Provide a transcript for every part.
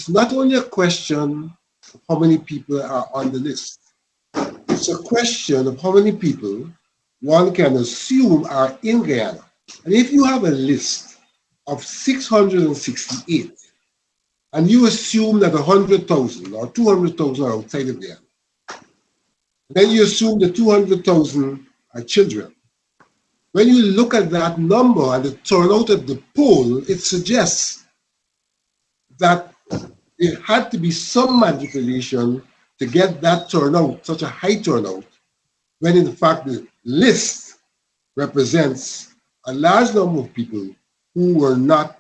It's not only a question of how many people are on the list. It's a question of how many people one can assume are in Guyana. And if you have a list of 668, and you assume that 100,000 or 200,000 are outside of Guyana, then you assume the 200,000 are children. When you look at that number and the turnout at the poll, it suggests that there had to be some manipulation to get that turnout, such a high turnout, when in fact the list represents a large number of people who were not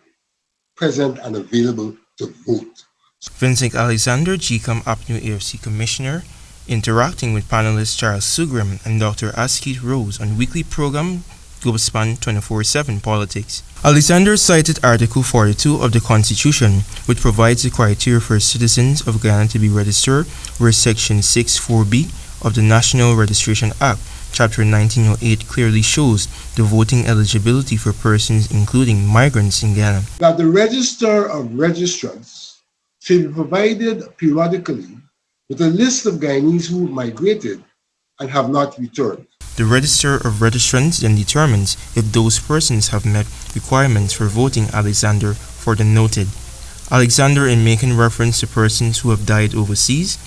present and available to vote. Vincent Alexander, APNU+AFC Commissioner, interacting with panelists Charles Sugrim and Dr. Askit Rose on weekly program Globespan 24/7 Politics. Alexander cited Article 42 of the Constitution, which provides the criteria for citizens of Guyana to be registered, where Section 6(4)(b) of the National Registration Act, Chapter 1908, clearly shows the voting eligibility for persons including migrants in Guyana. That the Register of Registrants should be provided periodically with a list of Guyanese who migrated and have not returned. The Register of Registrants then determines if those persons have met requirements for voting, Alexander further noted. Alexander, in making reference to persons who have died overseas,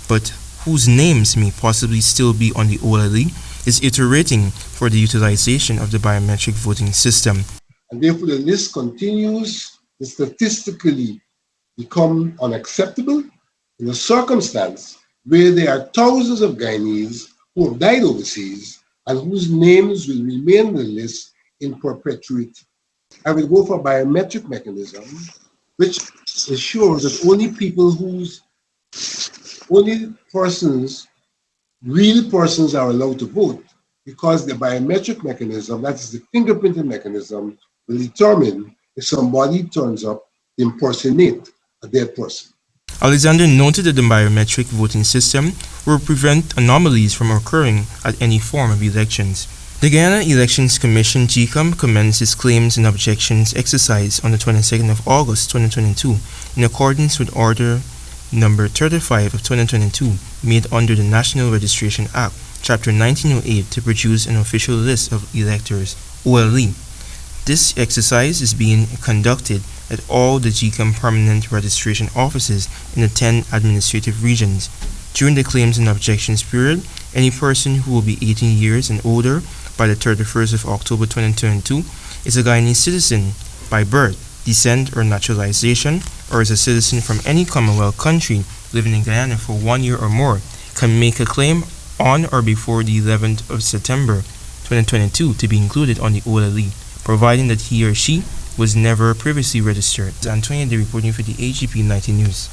but whose names may possibly still be on the OLE, is iterating for the utilization of the biometric voting system. And therefore the list continues to statistically become unacceptable in a circumstance where there are thousands of Guyanese who have died overseas and whose names will remain on the list in perpetuity. I will go for a biometric mechanism which ensures that only real persons are allowed to vote, because the biometric mechanism, that is the fingerprinting mechanism, will determine if somebody turns up to impersonate a dead person. Alexander noted that the biometric voting system will prevent anomalies from occurring at any form of elections. The Guyana Elections Commission (GECOM) commenced its claims and objections exercise on the 22nd of August 2022 in accordance with Order Number 35 of 2022, made under the National Registration Act, Chapter 1908, to produce an official list of electors, OLE. This exercise is being conducted at all the GECOM permanent registration offices in the 10 administrative regions. During the claims and objections period, any person who will be 18 years and older by the 31st of October 2022 is a Guyanese citizen by birth, descent, or naturalization, or is a citizen from any Commonwealth country living in Guyana for 1 year or more, can make a claim on or before the 11th of September 2022 to be included on the OLE, providing that he or she was never previously registered. Antonio, reporting for the AGP 90 News.